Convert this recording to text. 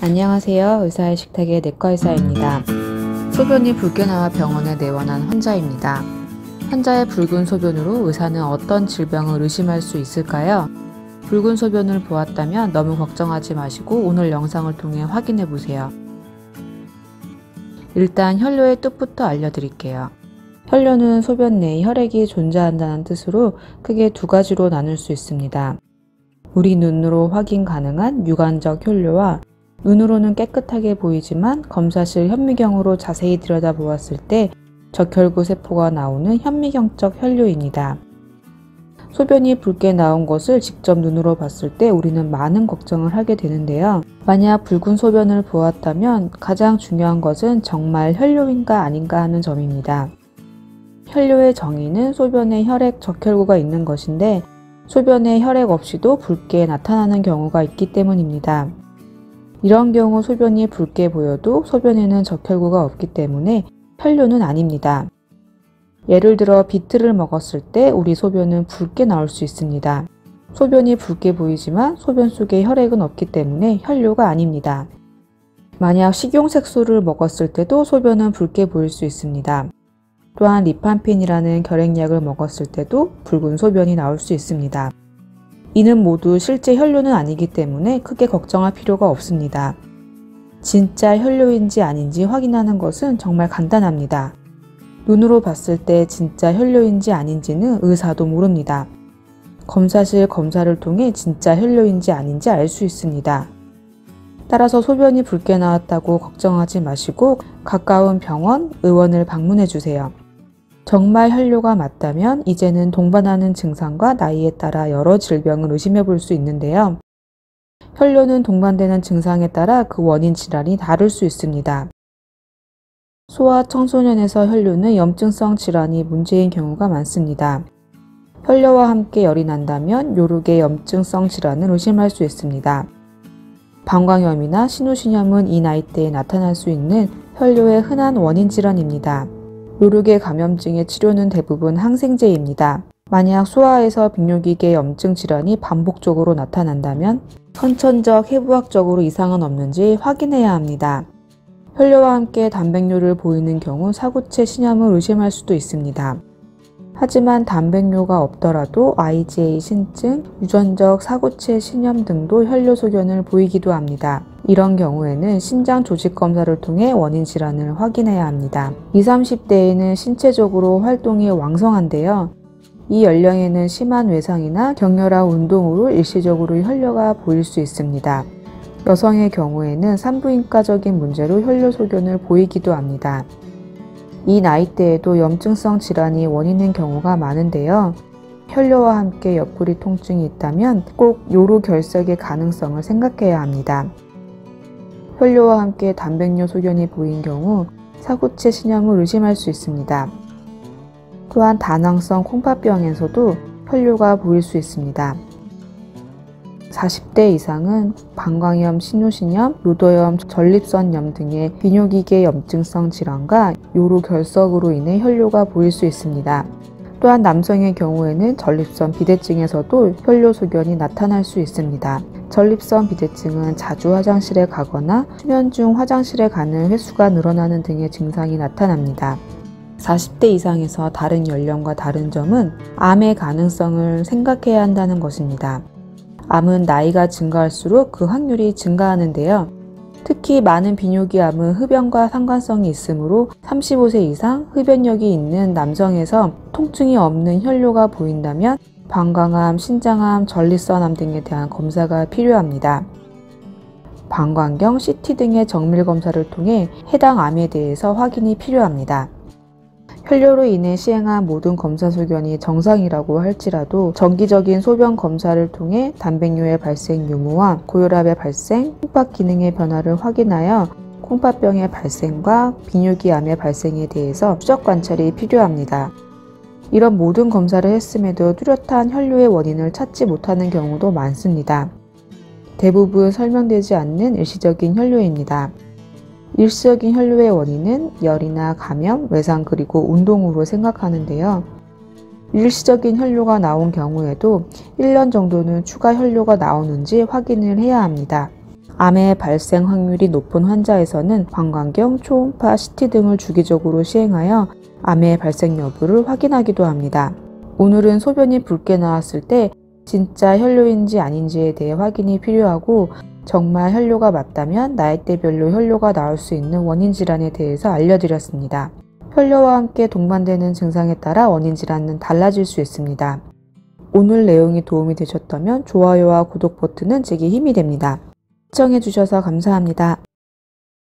안녕하세요. 의사의 식탁의 내과의사입니다. 소변이 붉게 나와 병원에 내원한 환자입니다. 환자의 붉은 소변으로 의사는 어떤 질병을 의심할 수 있을까요? 붉은 소변을 보았다면 너무 걱정하지 마시고 오늘 영상을 통해 확인해 보세요. 일단 혈뇨의 뜻부터 알려드릴게요. 혈뇨는 소변 내에 혈액이 존재한다는 뜻으로 크게 두 가지로 나눌 수 있습니다. 우리 눈으로 확인 가능한 육안적 혈뇨와 눈으로는 깨끗하게 보이지만 검사실 현미경으로 자세히 들여다보았을 때 적혈구 세포가 나오는 현미경적 혈뇨입니다. 소변이 붉게 나온 것을 직접 눈으로 봤을 때 우리는 많은 걱정을 하게 되는데요. 만약 붉은 소변을 보았다면 가장 중요한 것은 정말 혈뇨인가 아닌가 하는 점입니다. 혈뇨의 정의는 소변에 혈액 적혈구가 있는 것인데 소변에 혈액 없이도 붉게 나타나는 경우가 있기 때문입니다. 이런 경우 소변이 붉게 보여도 소변에는 적혈구가 없기 때문에 혈뇨는 아닙니다. 예를 들어 비트를 먹었을 때 우리 소변은 붉게 나올 수 있습니다. 소변이 붉게 보이지만 소변 속에 혈액은 없기 때문에 혈뇨가 아닙니다. 만약 식용색소를 먹었을 때도 소변은 붉게 보일 수 있습니다. 또한 리판핀이라는 결핵약을 먹었을 때도 붉은 소변이 나올 수 있습니다. 이는 모두 실제 혈뇨는 아니기 때문에 크게 걱정할 필요가 없습니다. 진짜 혈뇨인지 아닌지 확인하는 것은 정말 간단합니다. 눈으로 봤을 때 진짜 혈뇨인지 아닌지는 의사도 모릅니다. 검사실 검사를 통해 진짜 혈뇨인지 아닌지 알 수 있습니다. 따라서 소변이 붉게 나왔다고 걱정하지 마시고 가까운 병원, 의원을 방문해 주세요. 정말 혈뇨가 맞다면 이제는 동반하는 증상과 나이에 따라 여러 질병을 의심해 볼 수 있는데요. 혈뇨는 동반되는 증상에 따라 그 원인 질환이 다를 수 있습니다. 소아 청소년에서 혈뇨는 염증성 질환이 문제인 경우가 많습니다. 혈뇨와 함께 열이 난다면 요룩의 염증성 질환을 의심할 수 있습니다. 방광염이나 신우신염은 이 나이대에 나타날 수 있는 혈뇨의 흔한 원인 질환입니다. 요룩의 감염증의 치료는 대부분 항생제입니다. 만약 소아에서 비뇨기계 염증 질환이 반복적으로 나타난다면 선천적 해부학적으로 이상은 없는지 확인해야 합니다. 혈뇨와 함께 단백뇨를 보이는 경우 사구체 신염을 의심할 수도 있습니다. 하지만 단백뇨가 없더라도 IgA 신증, 유전적 사구체 신염 등도 혈뇨 소견을 보이기도 합니다. 이런 경우에는 신장 조직 검사를 통해 원인 질환을 확인해야 합니다. 20, 30대에는 신체적으로 활동이 왕성한데요. 이 연령에는 심한 외상이나 격렬한 운동으로 일시적으로 혈뇨가 보일 수 있습니다. 여성의 경우에는 산부인과적인 문제로 혈뇨 소견을 보이기도 합니다. 이 나이대에도 염증성 질환이 원인인 경우가 많은데요. 혈뇨와 함께 옆구리 통증이 있다면 꼭 요로 결석의 가능성을 생각해야 합니다. 혈뇨와 함께 단백뇨 소견이 보인 경우 사구체 신염을 의심할 수 있습니다. 또한 다낭성 콩팥병에서도 혈뇨가 보일 수 있습니다. 40대 이상은 방광염, 신우신염, 요도염, 전립선염 등의 비뇨기계 염증성 질환과 요로 결석으로 인해 혈뇨가 보일 수 있습니다. 또한 남성의 경우에는 전립선 비대증에서도 혈뇨 소견이 나타날 수 있습니다. 전립선 비대증은 자주 화장실에 가거나 수면 중 화장실에 가는 횟수가 늘어나는 등의 증상이 나타납니다. 40대 이상에서 다른 연령과 다른 점은 암의 가능성을 생각해야 한다는 것입니다. 암은 나이가 증가할수록 그 확률이 증가하는데요. 특히 많은 비뇨기암은 흡연과 상관성이 있으므로 35세 이상 흡연력이 있는 남성에서 통증이 없는 혈뇨가 보인다면 방광암, 신장암, 전립선암 등에 대한 검사가 필요합니다. 방광경, CT 등의 정밀 검사를 통해 해당 암에 대해서 확인이 필요합니다. 혈뇨로 인해 시행한 모든 검사 소견이 정상이라고 할지라도 정기적인 소변 검사를 통해 단백뇨의 발생 유무와 고혈압의 발생, 콩팥 기능의 변화를 확인하여 콩팥병의 발생과 비뇨기암의 발생에 대해서 추적 관찰이 필요합니다. 이런 모든 검사를 했음에도 뚜렷한 혈뇨의 원인을 찾지 못하는 경우도 많습니다. 대부분 설명되지 않는 일시적인 혈뇨입니다. 일시적인 혈뇨의 원인은 열이나 감염, 외상 그리고 운동으로 생각하는데요. 일시적인 혈뇨가 나온 경우에도 1년 정도는 추가 혈뇨가 나오는지 확인을 해야 합니다. 암의 발생 확률이 높은 환자에서는 방광경, 초음파, CT 등을 주기적으로 시행하여 암의 발생 여부를 확인하기도 합니다. 오늘은 소변이 붉게 나왔을 때 진짜 혈뇨인지 아닌지에 대해 확인이 필요하고, 정말 혈뇨가 맞다면 나이대별로 혈뇨가 나올 수 있는 원인 질환에 대해서 알려드렸습니다. 혈뇨와 함께 동반되는 증상에 따라 원인 질환은 달라질 수 있습니다. 오늘 내용이 도움이 되셨다면 좋아요와 구독 버튼은 제게 힘이 됩니다. 시청해주셔서 감사합니다.